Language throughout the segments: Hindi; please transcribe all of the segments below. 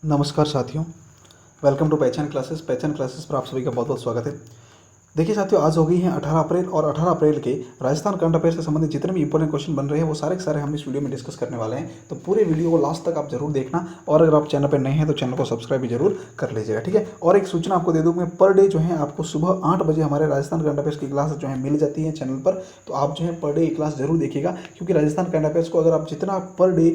नमस्कार साथियों, वेलकम टू पहचान क्लासेस। पहचान क्लासेस पर आप सभी का बहुत बहुत स्वागत है। देखिए साथियों, आज हो गई है 18 अप्रैल और 18 अप्रैल के राजस्थान करंट अफेयर से संबंधित जितने भी इंपॉर्टेंट क्वेश्चन बन रहे हैं वो सारे के सारे हम इस वीडियो में डिस्कस करने वाले हैं। तो पूरे वीडियो को लास्ट तक आप जरूर देखना, और अगर आप चैनल पर नए हैं तो चैनल को सब्सक्राइब भी जरूर कर लीजिएगा, ठीक है। और एक सूचना आपको दे दूँ, मैं पर डे जो है आपको सुबह 8 बजे हमारे राजस्थान करंट अफेयर्स की क्लास जो है मिल जाती है चैनल पर। तो आप जो है पर डे क्लास जरूर देखिएगा, क्योंकि राजस्थान करंट अफेयर्स को अगर आप जितना पर डे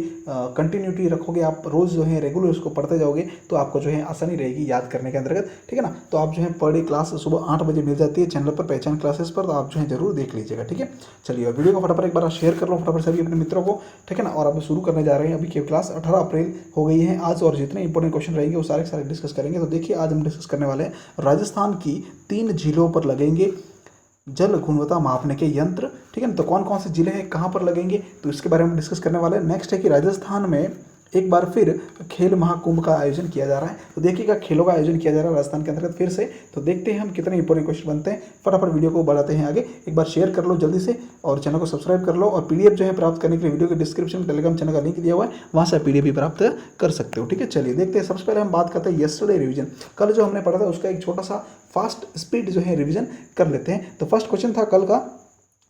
कंटिन्यूटी रखोगे, आप रोज़ जो है रेगुलर उसको पढ़ते जाओगे, तो आपको जो है आसानी रहेगी याद करने के अंतर्गत, ठीक है ना। तो आप जो है पर डे क्लास सुबह 8 बजे मिल जाती है चैनल पर पहचान क्लासेस पर, तो आप जो है जरूर देख लीजिएगा, ठीक है। चलिए, और वीडियो को फटाफट एक बार शेयर कर लो फटाफट सभी अपने मित्रों को, ठीक है ना। और अब शुरू करने जा रहे हैं अभी की क्लास। 18 अप्रैल हो गई है आज, और जितने इंपॉर्टेंट क्वेश्चन रहेंगे वो सारे सारे डिस्कस करेंगे। तो देखिए, आज हम डिस्कस करने वाले हैं राजस्थान की 3 जिलों पर लगेंगे जल गुणवत्ता मापने के यंत्र, ठीक है ना। तो कौन कौन से जिले हैं, कहाँ पर लगेंगे, तो इसके बारे में डिस्कस करने वाले हैं। नेक्स्ट है कि राजस्थान में एक बार फिर खेल महाकुंभ का आयोजन किया जा रहा है। तो देखिएगा, खेलों का आयोजन किया जा रहा है राजस्थान के अंतर्गत फिर से। तो देखते हैं हम कितने इंपॉर्टेंट क्वेश्चन बनते हैं। फटाफट वीडियो को बढ़ाते हैं आगे। एक बार शेयर कर लो जल्दी से, और चैनल को सब्सक्राइब कर लो। और पीडीएफ जो है प्राप्त करने के लिए वीडियो के डिस्क्रिप्शन में टेलीग्राम चैनल का लिंक दिया हुआ है, वहाँ से पीडीएफ भी प्राप्त कर सकते हो, ठीक है। चलिए देखते हैं। सबसे पहले हम बात करते हैं यस्टरडे रिविजन। कल जो हमने पढ़ा था उसका एक छोटा सा फास्ट स्पीड जो है रिविजन कर लेते हैं। तो फर्स्ट क्वेश्चन था कल का,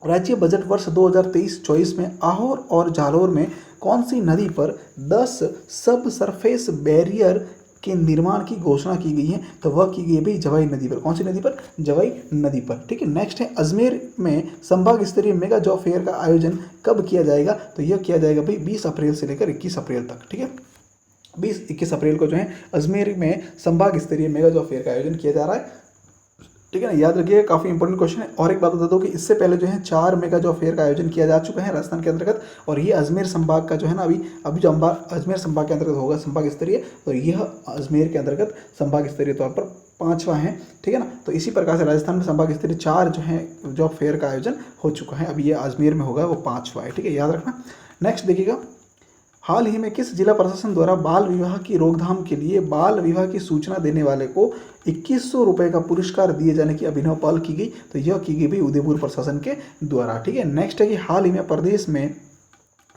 राज्य बजट वर्ष 2023-24 में आहोर और जालोर में कौन सी नदी पर 10 सब सरफेस बैरियर के निर्माण की घोषणा की गई है। तो वह की गई भाई जवाई नदी पर। कौन सी नदी पर? जवाई नदी पर, ठीक है। नेक्स्ट है, अजमेर में संभाग स्तरीय मेगा जॉब फेयर का आयोजन कब किया जाएगा। तो यह किया जाएगा भाई 20 अप्रैल से लेकर 21 अप्रैल तक, ठीक है। 20-21 अप्रैल को जो है अजमेर में संभाग स्तरीय मेगा जॉब फेयर का आयोजन किया जा रहा है, ठीक है ना। याद रखिएगा, काफी इंपॉर्टेंट क्वेश्चन है। और एक बात बता दो कि इससे पहले जो है 4 मेगा जॉब फेयर का आयोजन किया जा चुका है राजस्थान के अंतर्गत, और ये अजमेर संभाग का जो है ना अभी जो अजमेर संभाग के अंतर्गत होगा संभाग स्तरीय, तो यह अजमेर के अंतर्गत संभाग स्तरीय तौर पर 5वां है, ठीक है ना। तो इसी प्रकार से राजस्थान में संभाग स्तरीय 4 जो है जॉब फेयर का आयोजन हो चुका है, अभी ये अजमेर में होगा वो 5वां है, ठीक है, याद रखना। नेक्स्ट देखिएगा, हाल ही में किस जिला प्रशासन द्वारा बाल विवाह की रोकथाम के लिए बाल विवाह की सूचना देने वाले को 2100 रुपये का पुरस्कार दिए जाने की अभिनव पहल की गई। तो यह की गई भी उदयपुर प्रशासन के द्वारा, ठीक है। नेक्स्ट है कि हाल ही में प्रदेश में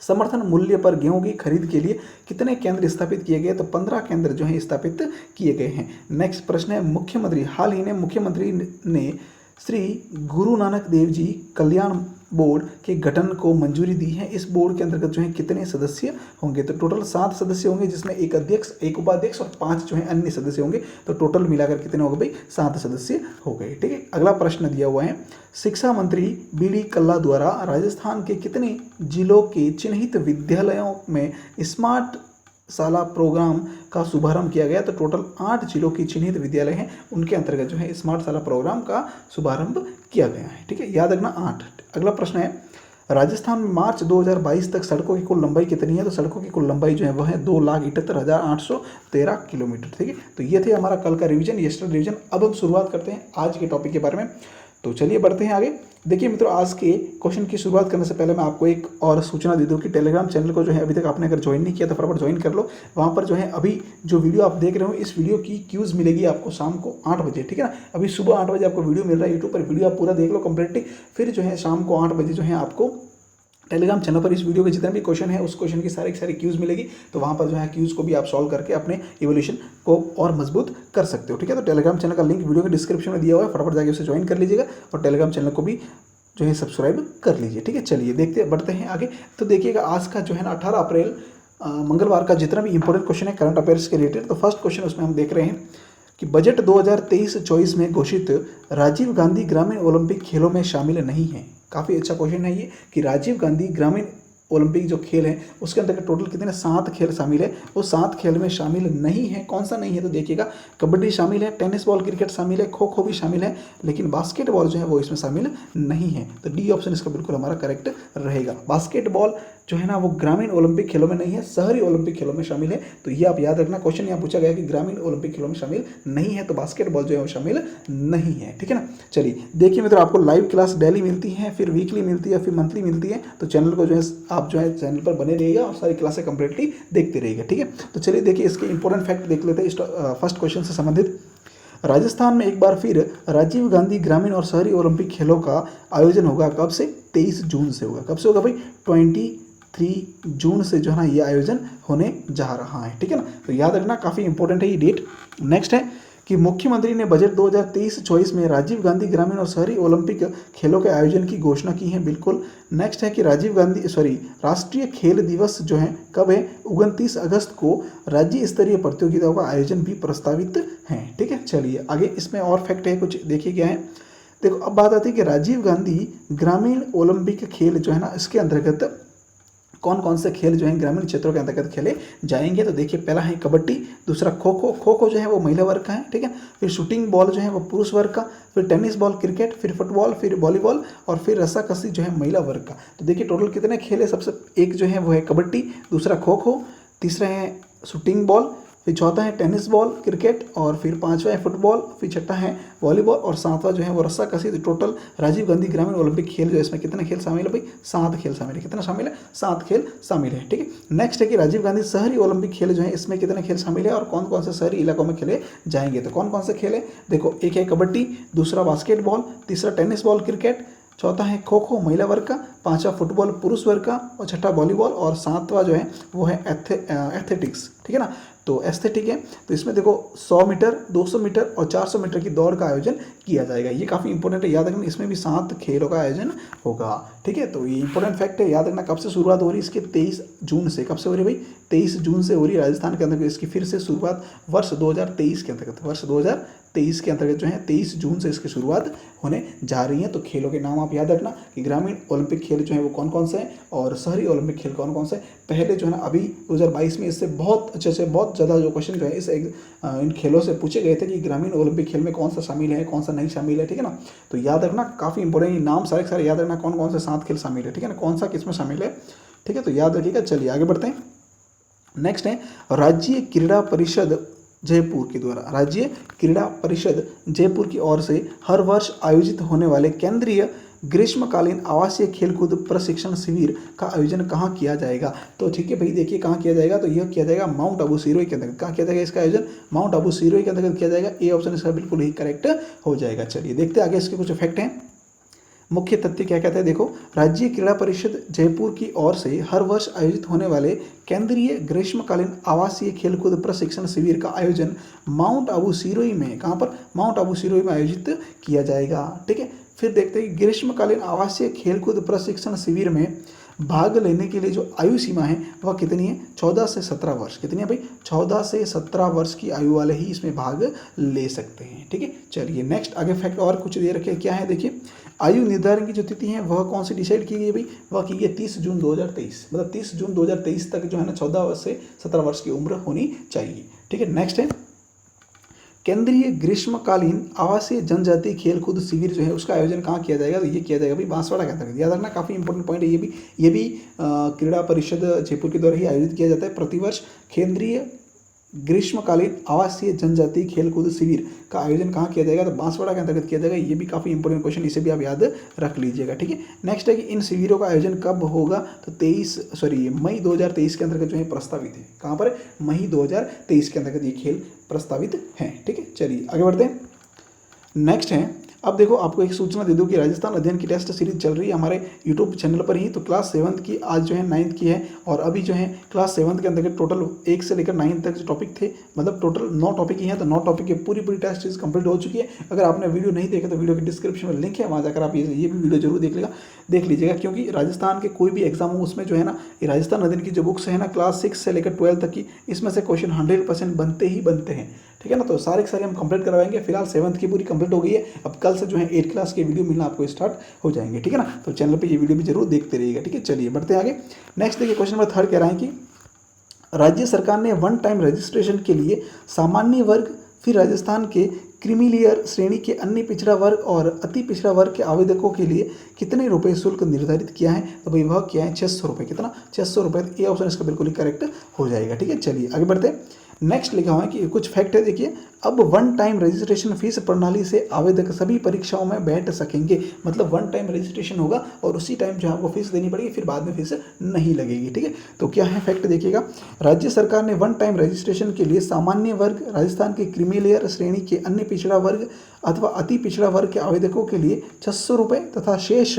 समर्थन मूल्य पर गेहूं की खरीद के लिए कितने केंद्र स्थापित किए गए। तो 15 केंद्र जो है स्थापित किए गए हैं। नेक्स्ट प्रश्न है, मुख्यमंत्री हाल ही में मुख्यमंत्री ने श्री गुरु नानक देव जी कल्याण बोर्ड के गठन को मंजूरी दी है। इस बोर्ड के अंतर्गत जो है कितने सदस्य होंगे। तो टोटल 7 सदस्य होंगे, जिसमें एक अध्यक्ष, एक उपाध्यक्ष और 5 जो है अन्य सदस्य होंगे। तो टोटल मिलाकर कितने हो गए भाई? 7 सदस्य हो गए, ठीक है। अगला प्रश्न दिया हुआ है, शिक्षा मंत्री बीडी कल्ला द्वारा राजस्थान के कितने जिलों के चिन्हित विद्यालयों में स्मार्ट शाला प्रोग्राम का शुभारंभ किया गया। तो टोटल 8 जिलों की चिन्हित विद्यालय हैं, उनके अंतर्गत जो है स्मार्ट शाला प्रोग्राम का शुभारंभ किया गया है, ठीक है, याद रखना 8। अगला प्रश्न है, राजस्थान में मार्च 2022 तक सड़कों की कुल लंबाई कितनी है। तो सड़कों की कुल लंबाई जो है वह है 2,78,813 किलोमीटर, ठीक है। तो ये थे हमारा कल का रिवीजन, यस्टरडे रिवीजन। अब हम शुरुआत करते हैं आज के टॉपिक के बारे में। तो चलिए बढ़ते हैं आगे। देखिए मित्रों, आज के क्वेश्चन की शुरुआत करने से पहले मैं आपको एक और सूचना दे दूं कि टेलीग्राम चैनल को जो है अभी तक आपने अगर ज्वाइन नहीं किया तो फटाफट ज्वाइन कर लो। वहाँ पर जो है अभी जो वीडियो आप देख रहे हो, इस वीडियो की क्यूज़ मिलेगी आपको शाम को 8 बजे, ठीक है ना। अभी सुबह 8 बजे आपको वीडियो मिल रहा है यूट्यूब पर, वीडियो आप पूरा देख लो कंप्लीटली। फिर जो है शाम को 8 बजे जो है आपको टेलीग्राम चैनल पर इस वीडियो के जितने भी क्वेश्चन है उस क्वेश्चन की सारी क्यूज़ मिलेगी। तो वहाँ पर जो है क्यूज़ को भी आप सॉल्व करके अपने इवोल्यूशन को और मजबूत कर सकते हो, ठीक है। तो टेलीग्राम चैनल का लिंक वीडियो के डिस्क्रिप्शन में दिया हुआ है, फटाफट जाके उसे ज्वाइन कर लीजिएगा और टेलीग्राम चैनल को भी जो है सब्सक्राइब कर लीजिए, ठीक है। चलिए देखते बढ़ते हैं आगे। तो देखिएगा, आज का जो है ना 18 अप्रैल मंगलवार का जितना भी इंपॉर्टेंट क्वेश्चन है करंट अफेयर्स के रिलेटेड, तो फर्स्ट क्वेश्चन उसमें हम देख रहे हैं कि बजट 2023-24 में घोषित राजीव गांधी ग्रामीण ओलंपिक खेलों में शामिल नहीं है। काफ़ी अच्छा क्वेश्चन है ये कि राजीव गांधी ग्रामीण ओलंपिक जो खेल है उसके अंतर्गत टोटल कितने 7 खेल शामिल है, वो 7 खेल में शामिल नहीं है। कौन सा नहीं है? तो देखिएगा, कबड्डी शामिल है, टेनिस बॉल क्रिकेट शामिल है, खो खो भी शामिल है, लेकिन बास्केटबॉल जो है वो इसमें शामिल नहीं है। तो डी ऑप्शन इसका बिल्कुल हमारा करेक्ट रहेगा। बास्केटबॉल जो है ना वो ग्रामीण ओलंपिक खेलों में नहीं है, शहरी ओलंपिक खेलों में शामिल है। तो ये आप याद रखना, क्वेश्चन यहाँ पूछा गया कि ग्रामीण ओलंपिक खेलों में शामिल नहीं है, तो बास्केटबॉल जो है वो शामिल नहीं है, ठीक है ना। चलिए देखिए मित्रों, आपको लाइव क्लास डेली मिलती है, फिर वीकली मिलती है, फिर मंथली मिलती है। तो चैनल को जो है आप जो है चैनल पर बने रहिएगा और सारी क्लासें कंप्लीटली देखते रहिएगा, ठीक है। तो चलिए देखिए, इसके इंपॉर्टेंट फैक्ट देख लेते हैं फर्स्ट क्वेश्चन से संबंधित। राजस्थान में एक बार फिर राजीव गांधी ग्रामीण और शहरी ओलंपिक खेलों का आयोजन होगा। कब से? 23 जून से होगा। कब से होगा भाई? जून से जो है ना ये आयोजन होने जा रहा है, ठीक है ना। तो याद रखना, काफ़ी इंपॉर्टेंट है ये डेट। नेक्स्ट है कि मुख्यमंत्री ने बजट 2023-24 में राजीव गांधी ग्रामीण और शहरी ओलंपिक खेलों के आयोजन की घोषणा की है, बिल्कुल। नेक्स्ट है कि राष्ट्रीय खेल दिवस जो है कब है, 29 अगस्त को राज्य स्तरीय प्रतियोगिताओं का आयोजन भी प्रस्तावित है, ठीक है। चलिए आगे इसमें और फैक्ट है कुछ, देखिए क्या है। देखो अब बात आती है कि राजीव गांधी ग्रामीण ओलंपिक खेल जो है ना, इसके अंतर्गत कौन कौन से खेल जो हैं ग्रामीण क्षेत्रों के अंतर्गत खेले जाएंगे। तो देखिए पहला है कबड्डी, दूसरा खो खो, खो खो जो है वो महिला वर्ग का है, ठीक है। फिर शूटिंग बॉल जो है वो पुरुष वर्ग का, फिर टेनिस बॉल क्रिकेट, फिर फुटबॉल, फिर वॉलीबॉल और फिर रस्साकसी जो है महिला वर्ग का। तो देखिए टोटल कितने खेल है, सबसे एक जो है वो है कबड्डी, दूसरा खो खो, तीसरा है शूटिंग बॉल, फिर चौथा है टेनिस बॉल क्रिकेट और फिर पांचवा है फुटबॉल, फिर छठा है वॉलीबॉल और सातवां जो है वो रस्साकसी। तो टोटल राजीव गांधी ग्रामीण ओलंपिक खेल जो है इसमें कितने खेल शामिल है भाई, 7 खेल शामिल है। कितना शामिल है, 7 खेल शामिल है, ठीक है। नेक्स्ट है कि राजीव गांधी शहरी ओलंपिक खेल जो है इसमें कितने खेल शामिल है और कौन कौन से शहरी इलाकों में खेले जाएंगे। तो कौन कौन से खेल है, देखो एक है कबड्डी, दूसरा बास्केटबॉल, तीसरा टेनिस बॉल क्रिकेट, चौथा है खो खो महिला वर्ग का, पांचवा फुटबॉल पुरुष वर्ग का और छठा वॉलीबॉल और सातवां जो है वो है एथलेटिक्स, ठीक है ना। तो एस्थेटिक है। तो इसमें देखो 100 मीटर, 200 मीटर और 400 मीटर की दौड़ का आयोजन किया जाएगा। ये काफ़ी इंपॉर्टेंट है, याद रखना। इसमें भी 7 खेलों का आयोजन होगा, ठीक है। तो ये इंपॉर्टेंट फैक्ट है, याद रखना। कब से शुरुआत हो रही है इसकी, 23 जून से। कब से हो रही है भाई, 23 जून से हो रही है राजस्थान के अंतर्गत। इसकी फिर से शुरुआत वर्ष 2023 के अंतर्गत, वर्ष 2023 के अंतर्गत जो है 23 जून से इसकी शुरुआत होने जा रही है। तो खेलों के नाम आप याद रखना कि ग्रामीण ओलंपिक खेल जो है वो कौन कौन से हैं और शहरी ओलंपिक खेल कौन कौन से। पहले जो है ना अभी 2022 में इससे बहुत अच्छे से बहुत ज़्यादा जो क्वेश्चन जो है इन खेलों से पूछे गए थे कि ग्रामीण ओलंपिक खेल में कौन सा शामिल है, कौन सा नहीं शामिल है, ठीक है ना। तो याद रखना, काफ़ी इंपॉर्टेंट नाम सारे याद रखना, कौन कौन से 7 खेल शामिल है, ठीक है ना, कौन सा किसमें शामिल है, ठीक है। तो याद रखिएगा। चलिए आगे बढ़ते हैं। नेक्स्ट है राज्य क्रीड़ा परिषद जयपुर के द्वारा, राज्य क्रीड़ा परिषद जयपुर की ओर से हर वर्ष आयोजित होने वाले केंद्रीय ग्रीष्मकालीन आवासीय खेलकूद प्रशिक्षण शिविर का आयोजन कहाँ किया जाएगा। तो ठीक है भाई, देखिए कहाँ किया जाएगा। तो यह किया जाएगा माउंट आबू सिरोही के अंतर्गत। कहाँ किया जाएगा इसका आयोजन, माउंट आबू सिरोही के अंतर्गत किया जाएगा। ए ऑप्शन इसका बिल्कुल ही करेक्ट हो जाएगा। चलिए देखते हैं आगे इसके कुछ फैक्ट हैं। मुख्य तथ्य क्या कहते हैं, देखो राज्य क्रीड़ा परिषद जयपुर की ओर से हर वर्ष आयोजित होने वाले केंद्रीय ग्रीष्मकालीन आवासीय खेलकूद प्रशिक्षण शिविर का आयोजन माउंट आबू सिरोही में, कहाँ पर, माउंट आबू सिरोही में आयोजित किया जाएगा, ठीक है। फिर देखते हैं ग्रीष्मकालीन आवासीय खेलकूद प्रशिक्षण शिविर में भाग लेने के लिए जो आयु सीमा है वह कितनी है, 14 से 17 वर्ष। कितनी है भाई, 14 से 17 वर्ष की आयु वाले ही इसमें भाग ले सकते हैं, ठीक है। चलिए नेक्स्ट आगे फैक्ट और कुछ दे रखे क्या है, देखिए आयु निर्धारण की जो तिथि है वह कौन सी डिसाइड की गई है भाई, वह की गई 30 जून 2023। मतलब 30 जून 2023 तक जो है ना 14 से 17 वर्ष की उम्र होनी चाहिए, ठीक है। नेक्स्ट है केंद्रीय ग्रीष्मकालीन आवासीय जनजातीय खेलकूद शिविर जो है उसका आयोजन कहाँ किया जाएगा। तो ये किया जाएगा भाई बांसवाड़ा के अंतर्गत। याद रखना, काफ़ी इंपॉर्टेंट पॉइंट है ये भी क्रीड़ा परिषद जयपुर के द्वारा ही आयोजित किया जाता है प्रतिवर्ष। केंद्रीय ग्रीष्मकालीन आवासीय जनजातीय खेलकूद शिविर का आयोजन कहाँ किया जाएगा, तो बांसवाड़ा के अंतर्गत किया जाएगा। ये भी काफ़ी इंपॉर्टेंट क्वेश्चन, इसे भी आप याद रख लीजिएगा, ठीक है। नेक्स्ट है कि इन शिविरों का आयोजन कब होगा, तो मई 2023 के अंतर्गत जो है प्रस्तावित है। कहाँ पर, मई 2023 के अंतर्गत ये खेल प्रस्तावित हैं, ठीक है। चलिए आगे बढ़ते हैं। नेक्स्ट है, अब देखो आपको एक सूचना दे दूं कि राजस्थान अध्ययन की टेस्ट सीरीज चल रही है हमारे यूट्यूब चैनल पर ही। तो क्लास 7 की आज जो है 9th की है और अभी जो है क्लास 7 के अंतर्गत टोटल 1 से लेकर 9 तक जो टॉपिक थे, मतलब टोटल 9 टॉपिक ही हैं। तो 9 टॉपिक की पूरी टेस्ट सीरीज कंप्लीट हो चुकी है। अगर आपने वीडियो नहीं देखा तो वीडियो के डिस्क्रिप्शन में लिंक है, वहाँ जाकर आप ये भी वीडियो जरूर देख लीजिएगा। क्योंकि राजस्थान के कोई भी एग्जाम हो उसमें जो है ना ये राजस्थान अध्ययन की जो बुक्स है ना क्लास 6 से लेकर 12 तक की, इसमें से क्वेश्चन 100% बनते हैं, ठीक है ना। तो सारे के सारे हम कंप्लीट करवाएंगे। फिलहाल 7th की पूरी कंप्लीट हो गई है। अब कल से जो है 8th क्लास के वीडियो मिलना आपको स्टार्ट हो जाएंगे, ठीक है ना। तो चैनल पे ये वीडियो भी जरूर देखते रहिएगा, ठीक है। चलिए बढ़ते हैं आगे। नेक्स्ट देखिए क्वेश्चन नंबर 3 कह रहा है कि राज्य सरकार ने वन टाइम रजिस्ट्रेशन के लिए सामान्य वर्ग, फिर राजस्थान के क्रीमीलेयर श्रेणी के अन्य पिछड़ा वर्ग और अति पिछड़ा वर्ग के आवेदकों के लिए कितने रुपए शुल्क निर्धारित किया है। तो भाई वह क्या है, 600 रुपये। कितना, 600 रुपये। ये ऑप्शन इसका बिल्कुल ही करेक्ट हो जाएगा, ठीक है। चलिए आगे बढ़ते हैं। नेक्स्ट लिखा हुआ है कि कुछ फैक्ट है, देखिए अब वन टाइम रजिस्ट्रेशन फीस प्रणाली से आवेदक सभी परीक्षाओं में बैठ सकेंगे। मतलब वन टाइम रजिस्ट्रेशन होगा और उसी टाइम जो आपको फीस देनी पड़ेगी, फिर बाद में फीस नहीं लगेगी, ठीक है। तो क्या है फैक्ट देखिएगा, राज्य सरकार ने वन टाइम रजिस्ट्रेशन के लिए सामान्य वर्ग, राजस्थान के क्रीमीलेयर श्रेणी के अन्य पिछड़ा वर्ग अथवा अति पिछड़ा वर्ग के आवेदकों के लिए 600 रुपये तथा शेष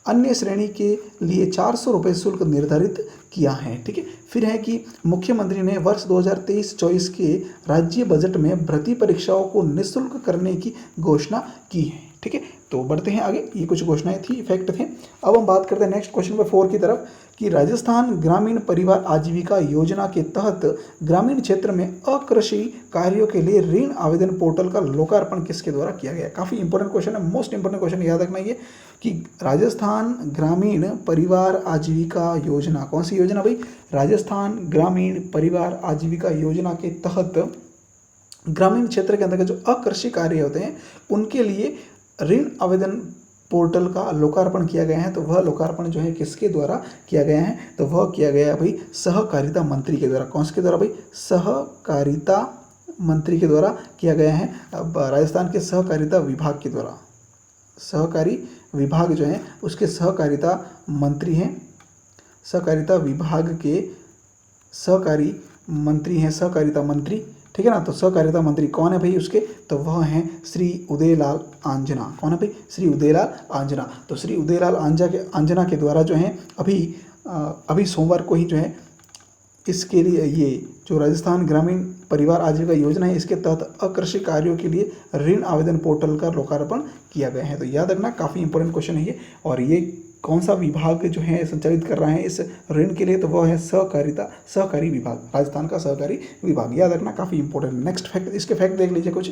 अन्य श्रेणी के लिए 400 रुपये शुल्क निर्धारित किया है। ठीक है, फिर है कि मुख्यमंत्री ने वर्ष 2023-24 के राज्य बजट में भर्ती परीक्षाओं को निःशुल्क करने की घोषणा की है। ठीक है, तो बढ़ते हैं आगे, ये कुछ घोषणाएं थी, इफेक्ट थे। अब हम बात करते हैं नेक्स्ट क्वेश्चन नंबर 4 की तरफ कि राजस्थान ग्रामीण परिवार आजीविका योजना के तहत ग्रामीण क्षेत्र में अकृषि कार्यों के लिए ऋण आवेदन पोर्टल का लोकार्पण किसके द्वारा किया गया। काफ़ी इंपॉर्टेंट क्वेश्चन है, मोस्ट इंपॉर्टेंट क्वेश्चन याद रखना ये कि राजस्थान ग्रामीण परिवार आजीविका योजना, कौन सी योजना भाई, राजस्थान ग्रामीण परिवार आजीविका योजना के तहत ग्रामीण क्षेत्र के अंतर्गत जो अकृषि कार्य होते हैं उनके लिए ऋण आवेदन पोर्टल का लोकार्पण किया गया है। तो वह लोकार्पण जो है किसके द्वारा किया गया है, तो वह किया गया है भाई सहकारिता मंत्री के द्वारा। कौन से के द्वारा भाई, सहकारिता मंत्री के द्वारा किया गया है। अब राजस्थान के सहकारिता विभाग के द्वारा, सहकारी विभाग जो है उसके सहकारिता मंत्री हैं, सहकारिता विभाग के सहकारी मंत्री हैं, सहकारिता मंत्री। ठीक है ना, तो सहकारिता मंत्री कौन है भाई उसके, तो वह हैं श्री उदयलाल आंजना। कौन है भाई, श्री उदयलाल आंजना। तो श्री उदयलाल आंजना के द्वारा जो है अभी सोमवार को ही जो है इसके लिए ये जो राजस्थान ग्रामीण परिवार आजीविका योजना है इसके तहत अकृषि कार्यों के लिए ऋण आवेदन पोर्टल का लोकार्पण किया गया है। तो याद रखना, काफ़ी इंपॉर्टेंट क्वेश्चन है ये। और ये कौन सा विभाग जो है संचालित कर रहा है इस ऋण के लिए, तो वह है सहकारी विभाग, राजस्थान का सहकारी विभाग। याद रखना, काफ़ी इंपॉर्टेंट। नेक्स्ट फैक्ट, इसके फैक्ट देख लीजिए कुछ।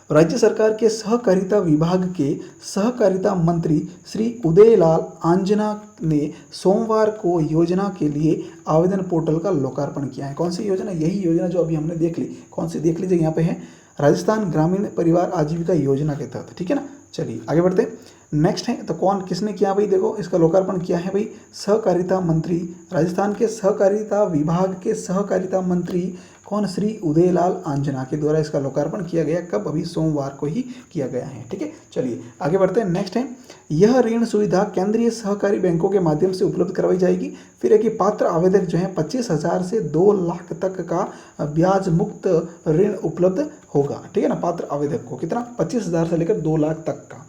राज्य सरकार के सहकारिता विभाग के सहकारिता मंत्री श्री उदयलाल आंजना ने सोमवार को योजना के लिए आवेदन पोर्टल का लोकार्पण किया है। कौन सी योजना, यही योजना जो अभी हमने देख ली। कौन सी, देख लीजिए यहाँ पे है राजस्थान ग्रामीण परिवार आजीविका योजना के तहत। ठीक है ना, चलिए आगे बढ़ते हैं। नेक्स्ट है, तो कौन किसने किया भाई, देखो इसका लोकार्पण किया है भाई सहकारिता मंत्री, राजस्थान के सहकारिता विभाग के सहकारिता मंत्री कौन, श्री उदयलाल आंजना के द्वारा इसका लोकार्पण किया गया। कब, अभी सोमवार को ही किया गया है। ठीक है, चलिए आगे बढ़ते हैं। नेक्स्ट है, यह ऋण सुविधा केंद्रीय सहकारी बैंकों के माध्यम से उपलब्ध करवाई जाएगी। फिर है कि पात्र आवेदक जो है 25,000 से 2 लाख तक का ब्याज मुक्त ऋण उपलब्ध होगा। ठीक है ना, पात्र आवेदक को कितना, 25,000 से लेकर 2 लाख तक का।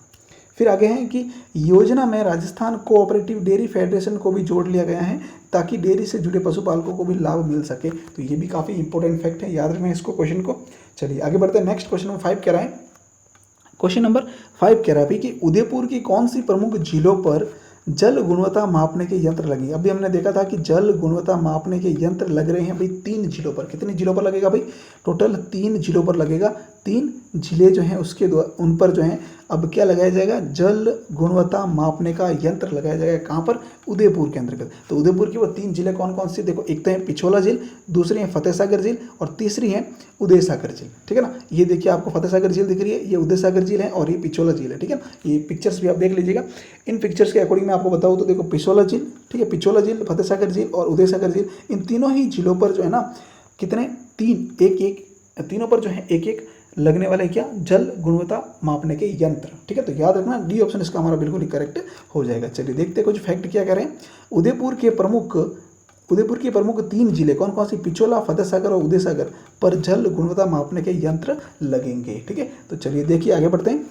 फिर आगे हैं कि योजना में राजस्थान कोऑपरेटिव डेयरी फेडरेशन को भी जोड़ लिया गया है ताकि डेयरी से जुड़े पशुपालकों को भी लाभ मिल सके। तो ये भी काफ़ी इंपॉर्टेंट फैक्ट है, याद रखना इसको, क्वेश्चन को। चलिए आगे बढ़ते हैं। नेक्स्ट क्वेश्चन नंबर 5 कह रहा है, क्वेश्चन नंबर 5 कह रहा है कि उदयपुर की कौन सी प्रमुख झीलों पर जल गुणवत्ता मापने के यंत्र लगे। अभी हमने देखा था कि जल गुणवत्ता मापने के यंत्र लग रहे हैं भाई 3 जिलों पर। कितनी जिलों पर लगेगा भाई, टोटल 3 जिलों पर लगेगा। 3 जिले जो हैं उसके उन पर जो है अब क्या लगाया जाएगा, जल गुणवत्ता मापने का यंत्र लगाया जाएगा। कहाँ पर, उदयपुर के अंतर्गत। तो उदयपुर की वो 3 जिले कौन कौन से, देखो एक तो है पिछोला झील, दूसरी है फतेह सागर झील और तीसरी है उदय सागर झील। ठीक है ना, ये देखिए आपको फतेह सागर झील दिख रही है, ये उदय सागर झील है और ये पिछोला झील है। ठीक है ना, ये पिक्चर्स भी आप देख लीजिएगा। इन पिक्चर्स के अकॉर्डिंग मैं आपको बताऊँ तो देखो पिछोला झील, ठीक है, पिछोला झील, फतेह सागर झील और उदय सागर झील, इन तीनों ही झीलों पर जो है ना कितने, 3 तीनों पर जो है एक एक लगने वाले क्या, जल गुणवत्ता मापने के यंत्र। ठीक है, तो याद रखना डी ऑप्शन इसका हमारा बिल्कुल ही करेक्ट हो जाएगा। चलिए देखते हैं कुछ फैक्ट क्या कह रहे हैं। उदयपुर के प्रमुख 3 जिले कौन कौन सी, पिछोला, फतेह सागर और उदय सागर पर जल गुणवत्ता मापने के यंत्र लगेंगे। ठीक है, तो चलिए देखिए आगे बढ़ते हैं।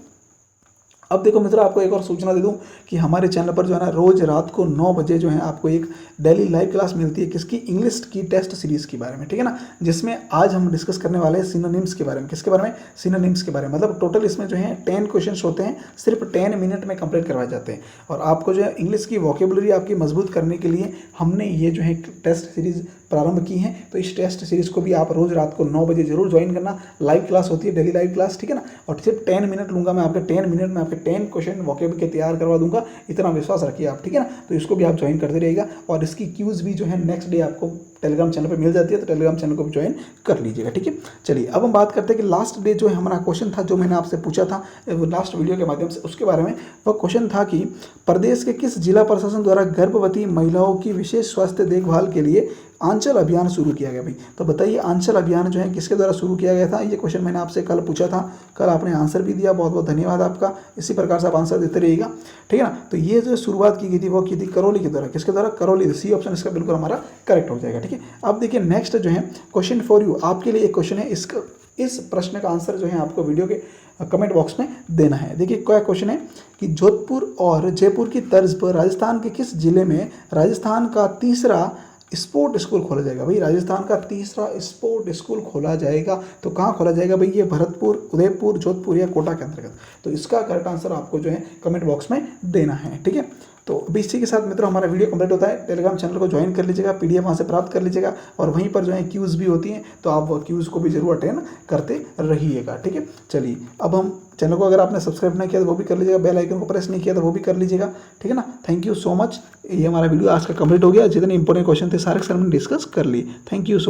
अब देखो मित्रों, आपको एक और सूचना दे दूं कि हमारे चैनल पर जो है ना रोज रात को 9 बजे जो है आपको एक डेली लाइव क्लास मिलती है किसकी, इंग्लिश की टेस्ट सीरीज के बारे में। ठीक है ना, जिसमें आज हम डिस्कस करने वाले हैं सिनोनिम्स के बारे में। किसके बारे में, सिनोनिम्स के बारे में। मतलब टोटल इसमें जो है 10 क्वेश्चन होते हैं, सिर्फ 10 मिनट में कंप्लीट करवाए जाते हैं। और आपको जो है इंग्लिश की वोकेबुलरी आपकी मजबूत करने के लिए हमने ये जो है टेस्ट सीरीज प्रारंभ की है। तो इस टेस्ट सीरीज को भी आप रोज रात को 9 बजे जरूर ज्वाइन करना। लाइव क्लास होती है, डेली लाइव क्लास। ठीक है ना, और सिर्फ 10 मिनट लूंगा मैं आपके, 10 मिनट में आपके 10 क्वेश्चन वोकेब के तैयार करवा दूंगा, इतना विश्वास रखिए आप। ठीक है ना, तो इसको भी आप ज्वाइन करते रहिएगा। और इसकी क्यूज भी जो है नेक्स्ट डे आपको टेलीग्राम चैनल पे मिल जाती है, तो टेलीग्राम चैनल को भी ज्वाइन कर लीजिएगा। ठीक है, चलिए अब हम बात करते हैं कि लास्ट डे जो है हमारा क्वेश्चन था, जो मैंने आपसे पूछा था लास्ट वीडियो के माध्यम से, उसके बारे में। वह क्वेश्चन था कि प्रदेश के किस जिला प्रशासन द्वारा गर्भवती महिलाओं की विशेष स्वास्थ्य देखभाल के लिए आंचल अभियान शुरू किया गया भाई। तो बताइए आंचल अभियान जो है किसके द्वारा शुरू किया गया था। ये क्वेश्चन मैंने आपसे कल पूछा था, कल आपने आंसर भी दिया, बहुत बहुत धन्यवाद आपका। इसी प्रकार से आप आंसर देते रहिएगा। ठीक है ना, तो ये जो शुरुआत की गई थी वो की थी करौली के द्वारा। किसके द्वारा, करौली। सी ऑप्शन इसका बिल्कुल हमारा करेक्ट हो जाएगा। ठीक है, अब देखिए नेक्स्ट जो है क्वेश्चन फॉर यू, आपके लिए एक क्वेश्चन है। इस प्रश्न का आंसर जो है आपको वीडियो के कमेंट बॉक्स में देना है। देखिए क्या क्वेश्चन है कि जोधपुर और जयपुर की तर्ज पर राजस्थान के किस जिले में राजस्थान का तीसरा स्पोर्ट स्कूल खोला जाएगा। भाई राजस्थान का तीसरा स्पोर्ट स्कूल खोला जाएगा, तो कहाँ खोला जाएगा भाई, ये भरतपुर, उदयपुर, जोधपुर या कोटा के अंतर्गत। तो इसका करेक्ट आंसर आपको जो है कमेंट बॉक्स में देना है, ठीक है। तो अभी इसी के साथ मित्रों हमारा वीडियो कंप्लीट होता है। टेलीग्राम चैनल को ज्वाइन कर लीजिएगा, पीडीएफ वहाँ से प्राप्त कर लीजिएगा, और वहीं पर जो है क्यूज़ भी होती हैं, तो आप क्यूज़ को भी जरूर अटेंड करते रहिएगा, ठीक है। चलिए अब हम चैनल को अगर आपने सब्सक्राइब नहीं किया तो वो भी कर लीजिएगा, बेल आइकन को प्रेस नहीं किया तो वो भी कर लीजिएगा, ठीक है ना। Thank you so much. ये हमारा वीडियो आज का कंप्लीट हो गया। जितने इंपॉर्टेंट क्वेश्चन थे सारे हमने डिस्कस कर लिए। Thank you so